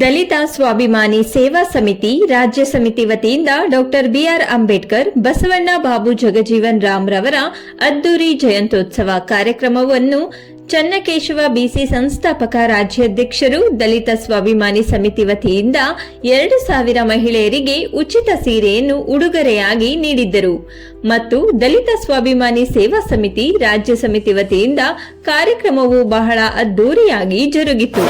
ದಲಿತ ಸ್ವಾಭಿಮಾನಿ ಸೇವಾ ಸಮಿತಿ ರಾಜ್ಯ ಸಮಿತಿ ವತಿಯಿಂದ ಡಾಕ್ಟರ್ ಬಿಆರ್ ಅಂಬೇಡ್ಕರ್ ಬಸವಣ್ಣ ಬಾಬು ಜಗಜೀವನ್ ರಾಮ್ ರವರ ಅದ್ದೂರಿ ಜಯಂತ್ಯೋತ್ಸವ ಕಾರ್ಯಕ್ರಮವನ್ನು ಚನ್ನಕೇಶವ ಬಿಸಿ ಸಂಸ್ಥಾಪಕ ರಾಜ್ಯಾಧ್ಯಕ್ಷರು ದಲಿತ ಸ್ವಾಭಿಮಾನಿ ಸಮಿತಿ ವತಿಯಿಂದ 2,000 ಮಹಿಳೆಯರಿಗೆ ಉಚಿತ ಸೀರೆಯನ್ನು ಉಡುಗೊರೆಯಾಗಿ ನೀಡಿದ್ದರು ಮತ್ತು ದಲಿತ ಸ್ವಾಭಿಮಾನಿ ಸೇವಾ ಸಮಿತಿ ರಾಜ್ಯ ಸಮಿತಿ ವತಿಯಿಂದ ಕಾರ್ಯಕ್ರಮವು ಬಹಳ ಅದ್ದೂರಿಯಾಗಿ ಜರುಗಿತು.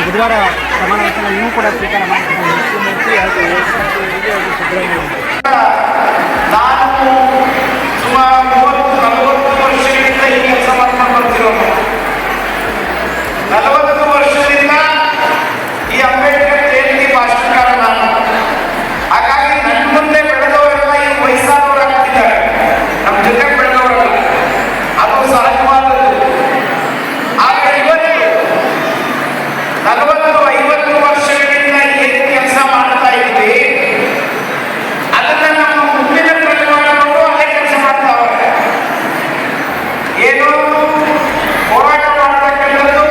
ಬುಧವಾರ ಪ್ರಮಾಣ ವಚನ ಇನ್ನೂ ಕೂಡ ಸ್ವೀಕಾರ ಮಾಡಿದ್ದಾರೆ. ಮುಖ್ಯಮಂತ್ರಿ ಹಾಗೂ ಸಿದ್ದರಾಮಯ್ಯ ನಾನು ಸುಮಾರು 30-40 ವರ್ಷಗಳಿಂದ ಈ ಕೆಲಸ ಮಾಡ್ಕೊಂಡು ಬರ್ತಿರೋದು. 40 ವರ್ಷದಿಂದ ಈ ಅಂಬೇಡ್ಕರ್ ಜಯಂತಿ ಭಾಷಣಕಾರ ನಾನು. ಹಾಗಾಗಿ ನನ್ನ ಮುಂದೆ ಬೆಳೆದವರೆಲ್ಲ ಈ ವಯಸ್ಸಾದವರಾಗ್ತಿದ್ದಾರೆ, ನಮ್ಮ ಜೊತೆ ಬೆಳೆದವರಲ್ಲ. ಅದು ಸಹಜವಾದದ್ದು. ಆದರೆ ಇವತ್ತು 40-50 ವರ್ಷಗಳಿಂದ ಏನು ಕೆಲಸ ಮಾಡ್ತಾ ಇದ್ದೀವಿ, ಅದನ್ನ ನಮ್ಮ ಮುಂದಿನ ಪ್ರತಿಮಾನಗಳು ಅದೇ ಕೆಲಸ ಮಾಡ್ತಾವೆ. ಏನು ಹೋರಾಟ ಮಾಡತಕ್ಕಂಥದ್ದು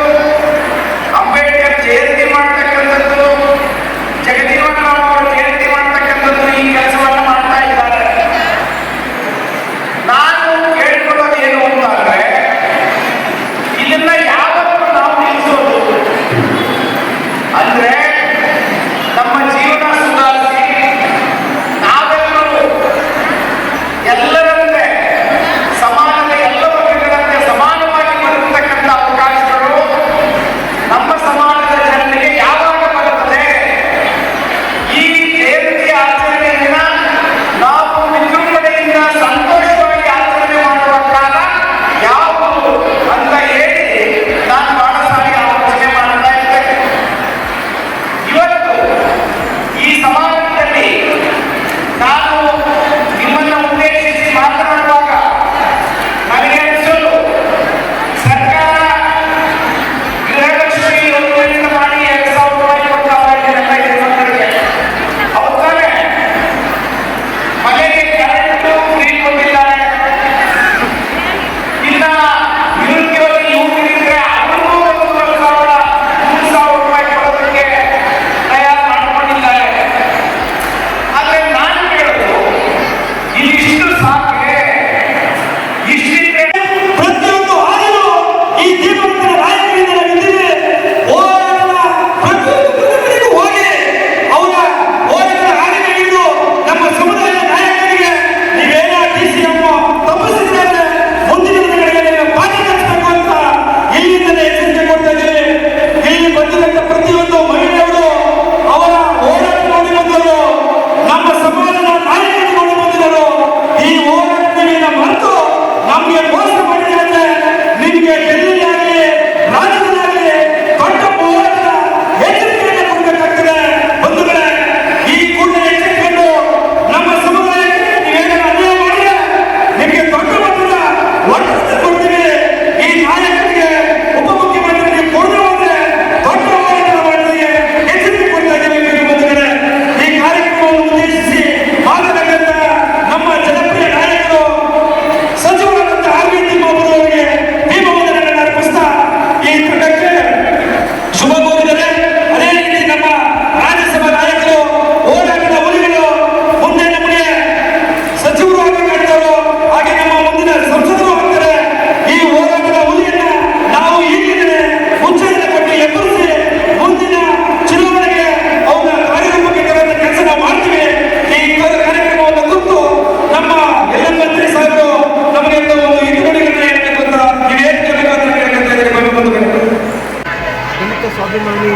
ಸ್ವಾಭಿಮಾನಿ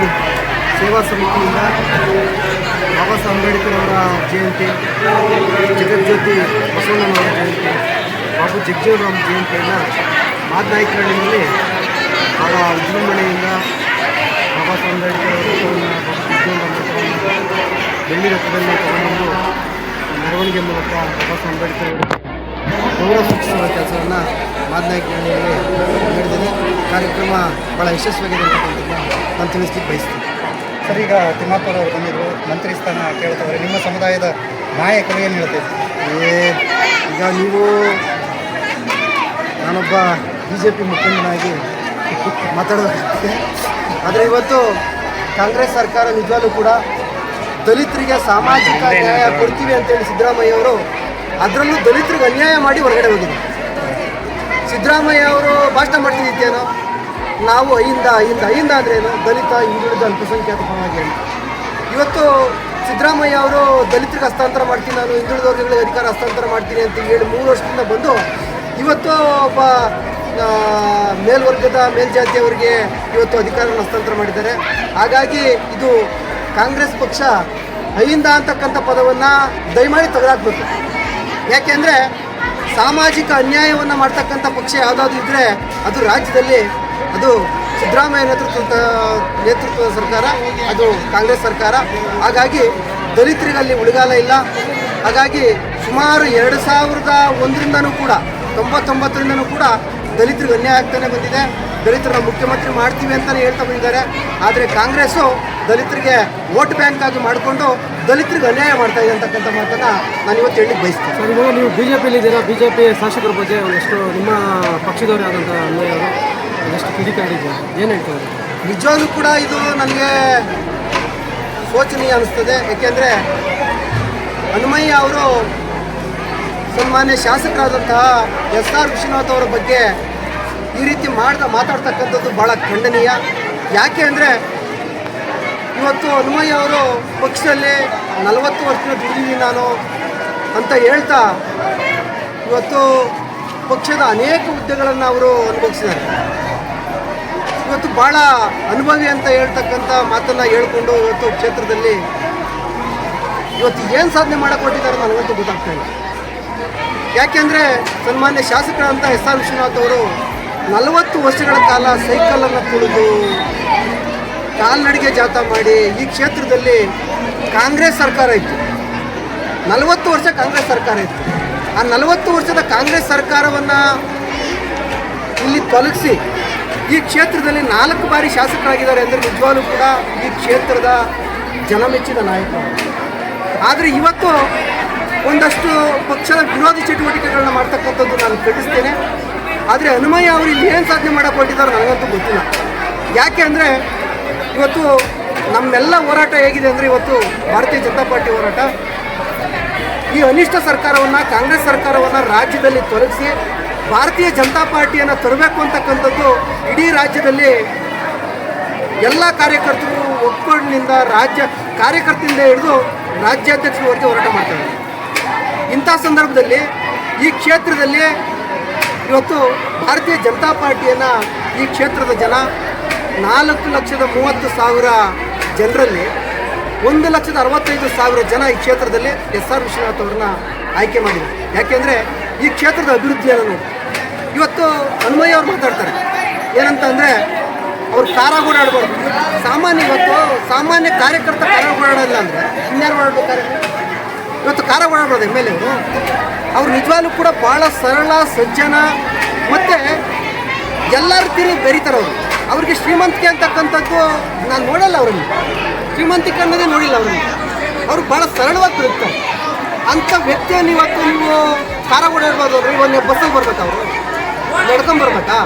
ಸೇವಾ ಸಮಿತಿಯಿಂದ ಬಾಬಾ ಸಾಹೇಬ್ ಅಂಬೇಡ್ಕರ್ ಅವರ ಜಯಂತಿ, ಜಗಜ್ಯೋತಿ ಬಸವಣ್ಣನವರ ಜಯಂತಿ, ಬಾಬು ಜಗಜೀವನರಾಮ್ ಜಯಂತಿಯನ್ನು ಮಾದನಾಯಕನಹಳ್ಳಿಯಲ್ಲಿ ಭಾಳ ವಿಜೃಂಭಣೆಯಿಂದ ಬಾಬಾ ಸಾಹೇಬ್ ಅಂಬೇಡ್ಕರ್ ಅವರನ್ನು, ಬಾಬು ಜಗಜೀವನರಾಮ್ ಅವರನ್ನು ಬೆಳ್ಳಿ ರಥದಲ್ಲಿ ತಗೊಂಡು ಮೆರವಣಿಗೆ ಮೂಲಕ ಬಾಬಾ ಸಾಹೇಬ್ ಅಂಬೇಡ್ಕರ್ ಅವರು ಗೌರವ ಸೂಚಿಸುವ ಕೆಲಸವನ್ನು ಮಾದನಾಯಕನಹಳ್ಳಿಯಲ್ಲಿ ನಡೆದಿದೆ. ಕಾರ್ಯಕ್ರಮ ಭಾಳ ಯಶಸ್ವಿಯಾಗಿದೆ ಅಂತಕ್ಕಂಥದ್ದನ್ನು ನಾನು ತಿಳಿಸ್ಲಿಕ್ಕೆ ಬಯಸ್ತೀನಿ. ಸರ್, ಈಗ ತಿಮ್ಮಾಪುರ ಅವರು ಬಂದಿದ್ರು, ಮಂತ್ರಿ ಸ್ಥಾನ ಕೇಳ್ತವ್ರೆ. ನಿಮ್ಮ ಸಮುದಾಯದ ನಾಯಕರು ಏನು ಹೇಳ್ತಿದ್ರು? ಈಗ ನೀವು ನಾನೊಬ್ಬ BJP ಮುಖಂಡನಾಗಿ ಮಾತಾಡೋದಾಗುತ್ತೆ. ಆದರೆ ಇವತ್ತು ಕಾಂಗ್ರೆಸ್ ಸರ್ಕಾರ ನಿಜವಾಗ್ಲೂ ಕೂಡ ದಲಿತರಿಗೆ ಸಾಮಾಜಿಕ ನ್ಯಾಯ ಕೊಡ್ತೀವಿ ಅಂತೇಳಿ ಸಿದ್ದರಾಮಯ್ಯ ಅವರು ಅದರಲ್ಲೂ ದಲಿತರಿಗೆ ಅನ್ಯಾಯ ಮಾಡಿ ಹೊರಗಡೆ ಹೋಗಿದ್ದಾರೆ. ಸಿದ್ದರಾಮಯ್ಯ ಅವರು ಭಾಷಣ ಮಾಡ್ತಿದ್ದೇನೋ, ನಾವು ಅಹಿಂದ ಅಂದ್ರೇನು, ದಲಿತ, ಹಿಂದುಳಿದ, ಅಲ್ಪಸಂಖ್ಯಾತ ಪರವಾಗಿ ಅಂತ. ಇವತ್ತು ಸಿದ್ದರಾಮಯ್ಯ ಅವರು ದಲಿತರಿಗೆ ಹಸ್ತಾಂತರ ಮಾಡ್ತೀನಿ, ನಾನು ಹಿಂದುಳಿದ ವರ್ಗಗಳಿಗೆ ಅಧಿಕಾರ ಹಸ್ತಾಂತರ ಮಾಡ್ತೀನಿ ಅಂತ ಹೇಳಿ 3 ವರ್ಷದಿಂದ ಬಂದು ಇವತ್ತು ಒಬ್ಬ ಮೇಲ್ವರ್ಗದ ಮೇಲ್ಜಾತಿಯವರಿಗೆ ಇವತ್ತು ಅಧಿಕಾರವನ್ನು ಹಸ್ತಾಂತರ ಮಾಡಿದ್ದಾರೆ. ಹಾಗಾಗಿ ಇದು ಕಾಂಗ್ರೆಸ್ ಪಕ್ಷ ಅಹಿಂದ ಅಂತಕ್ಕಂಥ ಪದವನ್ನು ದಯಮಾಡಿ ತೆಗೆದಾಕಬೇಕು. ಯಾಕೆಂದರೆ ಸಾಮಾಜಿಕ ಅನ್ಯಾಯವನ್ನು ಮಾಡ್ತಕ್ಕಂಥ ಪಕ್ಷ ಯಾವುದಾದ್ರು ಇದ್ದರೆ ಅದು ರಾಜ್ಯದಲ್ಲಿ ಅದು ಸಿದ್ದರಾಮಯ್ಯ ನೇತೃತ್ವದ ಸರ್ಕಾರ, ಅದು ಕಾಂಗ್ರೆಸ್ ಸರ್ಕಾರ. ಹಾಗಾಗಿ ದಲಿತರಿಗೆ ಅಲ್ಲಿ ಉಳಿಗಾಲ ಇಲ್ಲ. ಹಾಗಾಗಿ ಸುಮಾರು 2001ರಿಂದನೂ ಕೂಡ 99ರಿಂದನೂ ಕೂಡ ದಲಿತರಿಗೆ ಅನ್ಯಾಯ ಆಗ್ತಾನೆ ಬಂದಿದೆ. ದಲಿತರನ್ನ ಮುಖ್ಯಮಂತ್ರಿ ಮಾಡ್ತೀವಿ ಅಂತಲೇ ಹೇಳ್ತಾ ಬಂದಿದ್ದಾರೆ. ಆದರೆ ಕಾಂಗ್ರೆಸ್ಸು ದಲಿತರಿಗೆ ವೋಟ್ ಬ್ಯಾಂಕ್ ಆಗಿ ಮಾಡಿಕೊಂಡು ದಲಿತರಿಗೆ ಅನ್ಯಾಯ ಮಾಡ್ತಾ ಇದೆ ಅಂತಕ್ಕಂಥ ಮಾತನ್ನು ನಾನು ಇವತ್ತು ಹೇಳಲಿಕ್ಕೆ ಬಯಸ್ತೀನಿ. ಸರ್, ಇವಾಗ ನೀವು BJPಯಲ್ಲಿದ್ದೀರಾ, BJP ಶಾಸಕರ ಬಗ್ಗೆ ಒಂದಷ್ಟು ನಿಮ್ಮ ಪಕ್ಷದವರೇ ಆದಂಥ ಅನ್ವಯವರು ಒಂದಷ್ಟು ಕಿಡಿಕಾರಿದ್ದಾರೆ, ಏನು ಹೇಳ್ತಾರೆ? ನಿಜವಾಗ್ಲೂ ಕೂಡ ಇದು ನನಗೆ ಶೋಚನೀಯ ಅನ್ನಿಸ್ತದೆ. ಏಕೆಂದರೆ ಹನುಮಯ್ಯ ಅವರು ಸನ್ಮಾನ್ಯ ಶಾಸಕರಾದಂತಹ SR ವಿಶ್ವನಾಥ್ ಅವರ ಬಗ್ಗೆ ಈ ರೀತಿ ಮಾತಾಡ್ತಕ್ಕಂಥದ್ದು ಭಾಳ ಖಂಡನೀಯ. ಯಾಕೆ ಅಂದರೆ ಇವತ್ತು ಹನುಮಯ್ಯ ಅವರು ಪಕ್ಷದಲ್ಲಿ 40 ವರ್ಷದಿಂದ ದುಡಿದೀನಿ ನಾನು ಅಂತ ಹೇಳ್ತಾ ಇವತ್ತು ಪಕ್ಷದ ಅನೇಕ ಹುದ್ದೆಗಳನ್ನು ಅವರು ಅನುಭವಿಸಿದ್ದಾರೆ. ಇವತ್ತು ಭಾಳ ಅನುಭವಿ ಅಂತ ಹೇಳ್ತಕ್ಕಂಥ ಮಾತನ್ನು ಹೇಳ್ಕೊಂಡು ಇವತ್ತು ಕ್ಷೇತ್ರದಲ್ಲಿ ಇವತ್ತು ಏನು ಸಾಧನೆ ಮಾಡಿಕೊಟ್ಟಿದ್ದಾರೆ ನನಗಂತೂ ಗೊತ್ತಾಗ್ತಾ ಇಲ್ಲ. ಯಾಕೆಂದರೆ ಸನ್ಮಾನ್ಯ ಶಾಸಕರಂಥ SR ವಿಶ್ವನಾಥ್ ಅವರು 40 ವರ್ಷಗಳ ಕಾಲ ಸೈಕಲನ್ನು ತುಳಿದು ಕಾಲ್ನಡಿಗೆ ಜಾಥಾ ಮಾಡಿ ಈ ಕ್ಷೇತ್ರದಲ್ಲಿ ಕಾಂಗ್ರೆಸ್ ಸರ್ಕಾರ ಇತ್ತು. 40 ವರ್ಷ ಕಾಂಗ್ರೆಸ್ ಸರ್ಕಾರ ಇತ್ತು. ಆ 40 ವರ್ಷದ ಕಾಂಗ್ರೆಸ್ ಸರ್ಕಾರವನ್ನು ಇಲ್ಲಿ ತೊಲಗಿಸಿ ಈ ಕ್ಷೇತ್ರದಲ್ಲಿ 4 ಬಾರಿ ಶಾಸಕರಾಗಿದ್ದಾರೆ ಅಂದರೆ ನಿಜವಾಗ್ಲೂ ಕೂಡ ಈ ಕ್ಷೇತ್ರದ ಜನಮೆಚ್ಚಿದ ನಾಯಕರು. ಆದರೆ ಇವತ್ತು ಒಂದಷ್ಟು ಪಕ್ಷದ ವಿರೋಧಿ ಚಟುವಟಿಕೆಗಳನ್ನ ಮಾಡ್ತಕ್ಕಂಥದ್ದು ನಾನು ಖಂಡಿಸ್ತೇನೆ. ಆದರೆ ಹನುಮಯ್ಯ ಅವರು ಇಲ್ಲಿ ಏನು ಸಾಧನೆ ಮಾಡೋಕೆ ಹೊರಟಿದ್ದಾರೆ ನನಗಂತೂ ಗೊತ್ತಿಲ್ಲ. ಯಾಕೆ ಅಂದರೆ ಇವತ್ತು ನಮ್ಮೆಲ್ಲ ಹೋರಾಟ ಹೇಗಿದೆ ಅಂದರೆ ಇವತ್ತು ಭಾರತೀಯ ಜನತಾ ಪಾರ್ಟಿ ಹೋರಾಟ ಈ ಅನಿಷ್ಟ ಸರ್ಕಾರವನ್ನು, ಕಾಂಗ್ರೆಸ್ ಸರ್ಕಾರವನ್ನು ರಾಜ್ಯದಲ್ಲಿ ತೊಲಗಿಸಿ ಭಾರತೀಯ ಜನತಾ ಪಾರ್ಟಿಯನ್ನು ತರಬೇಕು ಅಂತಕ್ಕಂಥದ್ದು ಇಡೀ ರಾಜ್ಯದಲ್ಲಿ ಎಲ್ಲ ಕಾರ್ಯಕರ್ತರು ಒಕ್ಕೂಟದಿಂದ ರಾಜ್ಯ ಕಾರ್ಯಕರ್ತರಿಂದ ಹಿಡಿದು ರಾಜ್ಯಾಧ್ಯಕ್ಷರವರೆಗೆ ಹೋರಾಟ ಮಾಡ್ತಾರೆ. ಇಂಥ ಸಂದರ್ಭದಲ್ಲಿ ಈ ಕ್ಷೇತ್ರದಲ್ಲಿ ಇವತ್ತು ಭಾರತೀಯ ಜನತಾ ಪಾರ್ಟಿಯನ್ನು ಈ ಕ್ಷೇತ್ರದ ಜನ 4,30,000 ಜನರಲ್ಲಿ 1,65,000 ಜನ ಈ ಕ್ಷೇತ್ರದಲ್ಲಿ SR ವಿಶ್ವನಾಥ್ ಅವ್ರನ್ನ ಆಯ್ಕೆ ಮಾಡಿದ್ದಾರೆ. ಯಾಕೆಂದರೆ ಈ ಕ್ಷೇತ್ರದ ಅಭಿವೃದ್ಧಿಯನ್ನು ನೋಡಿ ಇವತ್ತು ಹನುಮಯ್ಯ ಅವ್ರು ಮಾತಾಡ್ತಾರೆ ಏನಂತ ಅಂದರೆ ಅವ್ರು ಕಾರಾಗ ಓಡಾಡಬಾರ್ದು. ಇವತ್ತು ಸಾಮಾನ್ಯ ಕಾರ್ಯಕರ್ತ ಕಾರಾಗ ಓಡಾಡೋಲ್ಲ ಅಂದರೆ ಇನ್ಯಾರು ಓಡಾಡ್ಬೇಕಾದ್ರೆ ಇವತ್ತು ಕಾರಾಗ ಓಡಾಡ್ಬಾರ್ದು. MLA ಅವರು ನಿಜವಾಗ್ಲೂ ಕೂಡ ಭಾಳ ಸರಳ, ಸಜ್ಜನ ಮತ್ತು ಎಲ್ಲ ರೀತಿಯೂ ಬೆರೀತಾರೆ. ಅವ್ರಿಗೆ ಶ್ರೀಮಂತಿಕೆ ಅಂತಕ್ಕಂಥದ್ದು ನಾನು ನೋಡಲ್ಲ. ಅವರಲ್ಲಿ ಶ್ರೀಮಂತಿಕೆ ಅನ್ನೋದೇ ನೋಡಿಲ್ಲ. ಅವರು ಭಾಳ ಸರಳವಾಗಿ ಬದುಕ್ತಾರೆ. ಅಂಥ ವ್ಯಕ್ತಿಯನ್ನು ಇವತ್ತು ನೀವು ಕಾರ ಓಡಾಡ್ಬೋದು ಅಂದರೆ ಒಂದು ಬಸ್ಸಲ್ಲಿ ಬರ್ಬೇಕು, ಅವರು ನಡ್ಕೊಂಬರ್ಬೇಕಾ?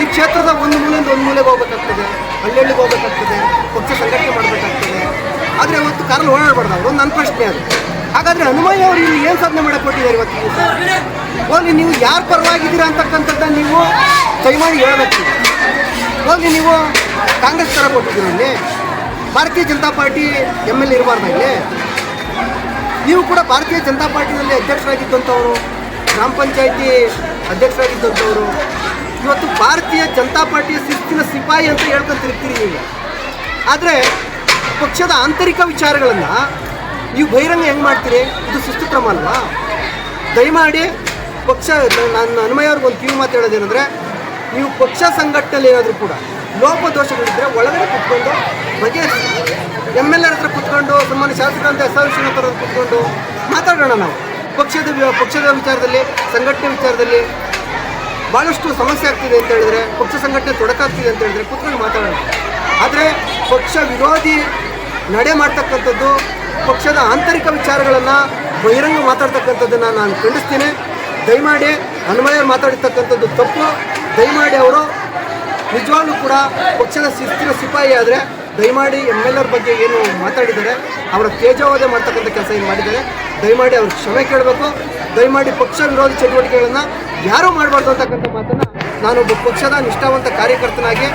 ಈ ಕ್ಷೇತ್ರದ ಒಂದು ಮೂಲೆಯಿಂದ ಒಂದು ಮೂಲೆಗೆ ಹೋಗ್ಬೇಕಾಗ್ತದೆ, ಹಳ್ಳಿಗೆ ಹೋಗ್ಬೇಕಾಗ್ತದೆ, ಪಕ್ಷ ಸಂಘಟನೆ ಮಾಡಬೇಕಾಗ್ತದೆ. ಆದರೆ ಇವತ್ತು ಕಾರಲ್ಲಿ ಓಡಾಡಬಾರ್ದು ಅವರು. ನನ್ನ ಪ್ರಶ್ನೆ ಅದು. ಹಾಗಾದರೆ ಹನುಮಯ್ಯ ಅವರು ಇಲ್ಲಿ ಏನು ಸಾಧನೆ ಮಾಡಕ್ಕೆ ಕೊಟ್ಟಿದ್ದಾರೆ ಇವತ್ತು? ಹೋಗಿ ನೀವು ಯಾರು ಪರವಾಗಿದ್ದೀರಾ ಅಂತಕ್ಕಂಥದ್ದನ್ನು ನೀವು ದಯಮಾಡಿ ಹೇಳಬೇಕು. ಹೋಗಿ ನೀವು ಕಾಂಗ್ರೆಸ್ ಥರ ಕೊಟ್ಟಿದ್ದೀರ, ಇಲ್ಲಿ ಭಾರತೀಯ ಜನತಾ ಪಾರ್ಟಿ MLA ಇರಬಾರ್ದ? ಇಲ್ಲಿ ನೀವು ಕೂಡ ಭಾರತೀಯ ಜನತಾ ಪಾರ್ಟಿನಲ್ಲಿ ಅಧ್ಯಕ್ಷರಾಗಿದ್ದಂಥವರು, ಗ್ರಾಮ ಪಂಚಾಯಿತಿ ಅಧ್ಯಕ್ಷರಾಗಿದ್ದಂಥವರು, ಇವತ್ತು ಭಾರತೀಯ ಜನತಾ ಪಾರ್ಟಿಯ ಶಿಸ್ತಿನ ಸಿಪಾಯಿ ಅಂತ ಹೇಳ್ಕೊಂತಿರ್ತೀರಿ ನೀವು. ಆದರೆ ಪಕ್ಷದ ಆಂತರಿಕ ವಿಚಾರಗಳನ್ನು ನೀವು ಬಹಿರಂಗ ಹೆಂಗೆ ಮಾಡ್ತೀರಿ? ಇದು ಶಿಸ್ತು ಕ್ರಮ ಅಲ್ವಾ? ದಯಮಾಡಿ ಪಕ್ಷ, ನಾನು ಹನುಮಯ್ಯ ಅವ್ರಿಗೆ ಒಂದು ಕಿವಿ ಮಾತು ಹೇಳೋದೇನೆಂದರೆ, ನೀವು ಪಕ್ಷ ಸಂಘಟನೆಯಲ್ಲಿ ಏನಾದರೂ ಕೂಡ ಲೋಪದೋಷಗಳಿದ್ದರೆ ಒಳಗಡೆ ಕುತ್ಕೊಂಡು ಬಗೆಹರಿಸಿ. MLA ಹತ್ರ ಕುತ್ಕೊಂಡು, ಸನ್ಮಾನ್ಯ ಶಾಸಕರಂತ SR ವಿಶ್ವನಾಥ್ ಅವ್ರ ಕುತ್ಕೊಂಡು ಮಾತಾಡೋಣ. ನಾವು ಪಕ್ಷದ ವಿಚಾರದಲ್ಲಿ, ಸಂಘಟನೆ ವಿಚಾರದಲ್ಲಿ ಭಾಳಷ್ಟು ಸಮಸ್ಯೆ ಆಗ್ತಿದೆ ಅಂತ ಹೇಳಿದ್ರೆ, ಪಕ್ಷ ಸಂಘಟನೆ ತೊಡಕಾಗ್ತಿದೆ ಅಂತ ಹೇಳಿದ್ರೆ ಕುತ್ಕೊಂಡು ಮಾತಾಡೋಣ. ಆದರೆ ಪಕ್ಷ ವಿರೋಧಿ ನಡೆ ಮಾಡ್ತಕ್ಕಂಥದ್ದು, ಪಕ್ಷದ ಆಂತರಿಕ ವಿಚಾರಗಳನ್ನು ಬಹಿರಂಗ ಮಾತಾಡ್ತಕ್ಕಂಥದ್ದನ್ನು ನಾನು ಖಂಡಿಸ್ತೀನಿ. ದಯಮಾಡಿ ಹನುಮಯ್ಯ ಮಾತಾಡಿರ್ತಕ್ಕಂಥದ್ದು ತಪ್ಪು. ದಯಮಾಡಿ ಅವರು ನಿಜವಾಗ್ಲೂ ಕೂಡ ಪಕ್ಷದ ಶಿಸ್ತಿನ ಸಿಪಾಯಿ ಆದರೆ ದಯಮಾಡಿ MLA ಬಗ್ಗೆ ಏನು ಮಾತಾಡಿದ್ದಾರೆ, ಅವರ ತೇಜೋವಧೆ ಮಾಡ್ತಕ್ಕಂಥ ಕೆಲಸ ಏನು ಮಾಡಿದ್ದಾರೆ, ದಯಮಾಡಿ ಅವ್ರಿಗೆ ಕ್ಷಮೆ ಕೇಳಬೇಕು. ದಯಮಾಡಿ ಪಕ್ಷ ವಿರೋಧಿ ಚಟುವಟಿಕೆಗಳನ್ನು ಯಾರೂ ಮಾಡಬಾರ್ದು ಅಂತಕ್ಕಂಥ ಮಾತನ್ನು ನಾನೊಬ್ಬ ಪಕ್ಷದ ನಿಷ್ಠಾವಂತ ಕಾರ್ಯಕರ್ತನಾಗಿ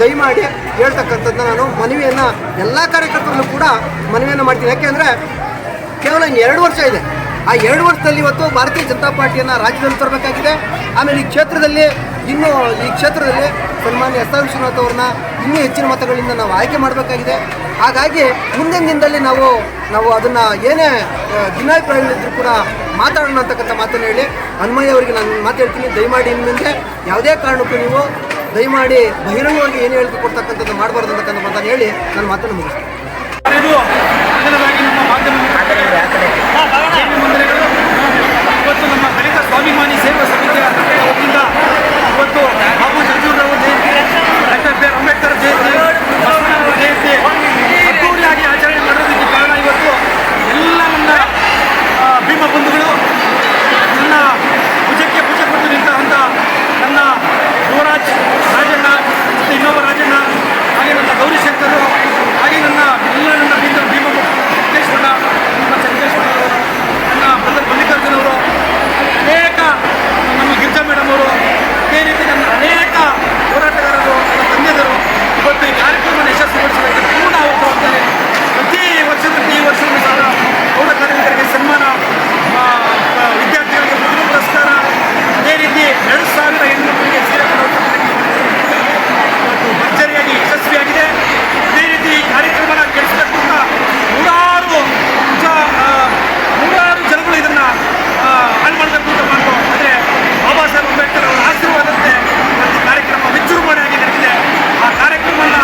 ದಯಮಾಡಿ ಹೇಳ್ತಕ್ಕಂಥದ್ದನ್ನ ನಾನು ಮನವಿಯನ್ನು ಎಲ್ಲ ಕಾರ್ಯಕರ್ತರಲ್ಲೂ ಕೂಡ ಮನವಿಯನ್ನು ಮಾಡ್ತೀನಿ. ಯಾಕೆಂದರೆ ಕೇವಲ ಇನ್ನು 2 ವರ್ಷ ಇದೆ. ಆ 2 ವರ್ಷದಲ್ಲಿ ಇವತ್ತು ಭಾರತೀಯ ಜನತಾ ಪಾರ್ಟಿಯನ್ನು ರಾಜ್ಯದಲ್ಲಿ ತರಬೇಕಾಗಿದೆ. ಆಮೇಲೆ ಈ ಕ್ಷೇತ್ರದಲ್ಲಿ ಸನ್ಮಾನ್ಯ SR ವಿಶ್ವನಾಥ್ ಅವ್ರನ್ನ ಇನ್ನೂ ಹೆಚ್ಚಿನ ಮತಗಳಿಂದ ನಾವು ಆಯ್ಕೆ ಮಾಡಬೇಕಾಗಿದೆ. ಹಾಗಾಗಿ ಮುಂದಿನ ದಿನದಲ್ಲಿ ನಾವು ಅದನ್ನು ಏನೇ ಭಿನ್ನಾಭಿಪ್ರಾಯಗಳಿದ್ರೂ ಕೂಡ ಮಾತಾಡೋಣ ಅಂತಕ್ಕಂಥ ಮಾತನ್ನು ಹೇಳಿ ಹನುಮಯ್ಯ ಅವರಿಗೆ ನಾನು ಮಾತು ಹೇಳ್ತೀನಿ. ದಯಮಾಡಿ ಇನ್ನು ಮುಂದೆ ಯಾವುದೇ ಕಾರಣಕ್ಕೂ ನೀವು ದಯಮಾಡಿ ಬಹಿರಂಗವಾಗಿ ಏನು ಹೇಳಿಕೆ ಕೊಡ್ತಕ್ಕಂಥದ್ದು ಮಾಡಬಾರ್ದು ಅಂತಕ್ಕಂಥ ಮಾತನ್ನು ಹೇಳಿ ನಾನು ಮಾತನ್ನು ಮುಗಿಸ್ತೀನಿ. ಇವತ್ತು ನಮ್ಮ ದಲಿತ ಸ್ವಾಭಿಮಾನಿ ಸೇವಾ ಸಮಿತಿಯ ವತಿಯಿಂದ ಇವತ್ತು ಬಾಬು ಜಗಜೀವನರಾವ್ ಜಯಂತಿ, doctor B R Ambedkar Jayanti, ಬಸವಣ್ಣನವರ ಜಯಂತಿ ಅದ್ದೂರಿಯಾಗಿ ಆಚರಣೆ ಮಾಡೋದಕ್ಕೆ ಕಾರಣ ಇವತ್ತು ಎಲ್ಲ ನನ್ನ ಭೀಮ ಬಂಧುಗಳು, ನನ್ನ ಭುಜಕ್ಕೆ ಭುಜ ಕೊಟ್ಟು ನಿಂತಹ ನನ್ನ ಯುವರಾಜ್ ರಾಜಣ್ಣ ಮತ್ತು ಇನ್ನೊಬ್ಬ ರಾಜಣ್ಣ, ಹಾಗೆ ನನ್ನ ಗೌರಿಶಂಕರ್, ಹಾಗೆ ನನ್ನ ಭೀಮ ವೆಂಕಟೇಶ್ವರ, ನಮ್ಮ ಚಂದ್ರೇಶ್ವರವರು, ನನ್ನ ಬ್ರದರ್ ಮಲ್ಲಿಕಾರ್ಜುನ್ ಅವರು, ಅನೇಕ ನಮ್ಮ ಗಿರಿಜಾ ಮೇಡಮ್ ಅವರು, ಅದೇ ರೀತಿ ನನ್ನ ಅನೇಕ ಹೋರಾಟಗಾರರು, ನನ್ನ ತಂದೆಯರು ಇವತ್ತು ಈ ಕಾರ್ಯಕ್ರಮವನ್ನು ಯಶಸ್ವಿಗೊಳಿಸಲಿಕ್ಕೆ ಪೂರ್ಣ ಹೋಗ್ತಾರೆ. ಪ್ರತಿ ವರ್ಷವೂ ಸಹ ಪೌರ ಕಾರ್ಮಿಕರಿಗೆ ಸನ್ಮಾನ, ವಿದ್ಯಾರ್ಥಿಗಳಿಗೆ ಪ್ರತಿಭಾ ಪುರಸ್ಕಾರ, ಅದೇ ರೀತಿ 2,000 ಹೆಣ್ಣುಮಕ್ಕಳಿಗೆ ಸೀರೆ ಇವತ್ತು ಭರ್ಜರಿಯಾಗಿ ಯಶಸ್ವಿಯಾಗಿದೆ. ಅದೇ ರೀತಿ ಈ ಕಾರ್ಯಕ್ರಮನ ಕೆಡಿಸತಕ್ಕಂಥ ನೂರಾರು ಜನಗಳು ಇದನ್ನು ಹಾಳು ಮಾಡಬೇಕು ಅಂತ ಮಾಡ್ಬೋದು. ಆದರೆ ಬಾಬಾ ಸಾಹೇಬ್ ಅಂಬೇಡ್ಕರ್ ಅವರ ಆಶೀರ್ವಾದದಂತೆ ಇವತ್ತು ಕಾರ್ಯಕ್ರಮ ವಿಜೃಂಭಣೆಯಾಗಿ ನಡೆದಿದೆ. ಆ ಕಾರ್ಯಕ್ರಮವನ್ನು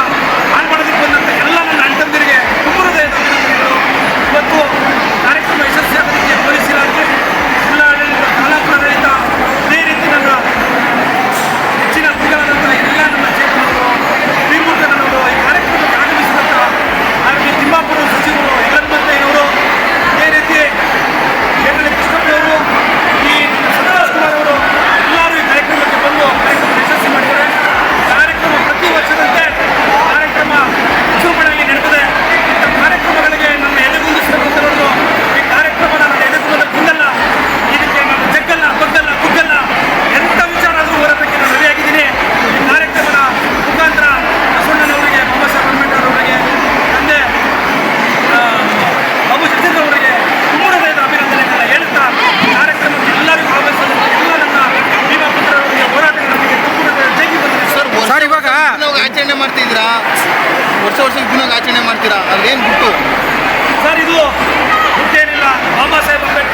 ಹಾಳು ಮಾಡೋದಕ್ಕೆ ಬಂದಂಥ ಎಲ್ಲ ನನ್ನ ಅಣ್ಣಂದಿರಿಗೆ ತುಂಬ ಹೃದಯದ ಅಭಿನಂದನೆಗಳು. ಇವತ್ತು ಕಾರ್ಯಕ್ರಮ ಯಶಸ್ವಿಯಾಗೋದಕ್ಕೆ ಪೊಲೀಸ್ ಇಲಾಖೆ, ಜಿಲ್ಲಾಡಳಿತ, ತಾಲೂಕು ಆಡಳಿತ, ಅದೇ ರೀತಿ ನನ್ನ ಹೆಚ್ಚಿನ ಗುರುಗಳಾದಂಥ ಎಲ್ಲ ನನ್ನ ಚೇತನವರು, ಶ್ರೀಮೂರ್ತಿನವರು, ಈ ಕಾರ್ಯಕ್ರಮಕ್ಕೆ ಆಗಮಿಸಿದಂಥ ಆರೋಗ್ಯ ತಿಮ್ಮಾಪುರ ಸಚಿವರು ಯಲ್ಲಮ್ಮಯ್ಯನವರು, ಅದೇ ರೀತಿ ಕೇಂದ್ರ ಕೃಷ್ಣಪ್ಪನವರು, ಈ ಸಂತೋಷ್ ಕುಮಾರ್ ಅವರು ಎಲ್ಲರೂ ಈ ಕಾರ್ಯಕ್ರಮಕ್ಕೆ ಬಂದು ಕಾರ್ಯಕ್ರಮ ಯಶಸ್ವಿ ಮಾಡಿದ್ದಾರೆ. ಕಾರ್ಯಕ್ರಮ ಪ್ರತಿ ವರ್ಷದಂತೆ ಕಾರ್ಯಕ್ರಮ ವಿಜೃಂಭಣೆಯಾಗಿ ನಡೆದಿದೆ. ಇಂಥ ಕಾರ್ಯಕ್ರಮಗಳಿಗೆ ನನ್ನ ಎದೆಗುಂದಿಸಬೇಕು ಅಂತ ನೋಡೋದು. ಈ ಕಾರ್ಯಕ್ರಮ ನನ್ನ ಎದೆಗುಂದಲ್ಲಿ ಕುಂದಲ್ಲ, ಇದಕ್ಕೆ ನಾನು ಜಗ್ಗಲ್ಲ, ಬಗ್ಗಲ್ಲ, ಕುಗ್ಗಲ್ಲ, ಎಂಥ ವಿಚಾರ ಆದರೂ ಹೋರಾಟಕ್ಕೆ ನಾನು ರೆಡಿಯಾಗಿದ್ದೀನಿ. ಈ ಕಾರ್ಯಕ್ರಮದ ಮುಖಾಂತರ ಬಸವಣ್ಣನವರಿಗೆ, ಬಾಬಾ ಸಾಹೇಬ್ ಅಂಬೇಡ್ಕರ್ ಅವರಿಗೆ, ತಂದೆ ಬಾಬು ಜಗಜೀವನರಾವ್ ಅವರಿಗೆ ತುಂಬ ಹೃದಯದ ಅಭಿನಂದನೆಗಳನ್ನ ಹೇಳ್ತಾ ಕಾರ್ಯಕ್ರಮಕ್ಕೆ ಎಲ್ಲರಿಗೂ ಆಗಮಿಸಲು ಎಲ್ಲ ನನ್ನ ಭೀಮಾ ಪುತ್ರರಿಗೆ, ಹೋರಾಟಗಾರರಿಗೆ ತುಂಬ ಹೃದಯದ ಜೈ ಬಂದಿದೆ. ಸರ್ ಇವಾಗ ಆಚರಣೆ ಮಾಡ್ತಿದ್ದೀರಾ, ವರ್ಷ ಆಚರಣೆ ಮಾಡ್ತೀರಾ, ಅದೇನು ಗುಟ್ಟು ಸರ್? ಇದು ಗುಟ್ಟೇನಿಲ್ಲ. ಬಾಬಾ ಸಾಹೇಬ್ ಅಂಬೇಡ್ಕರ್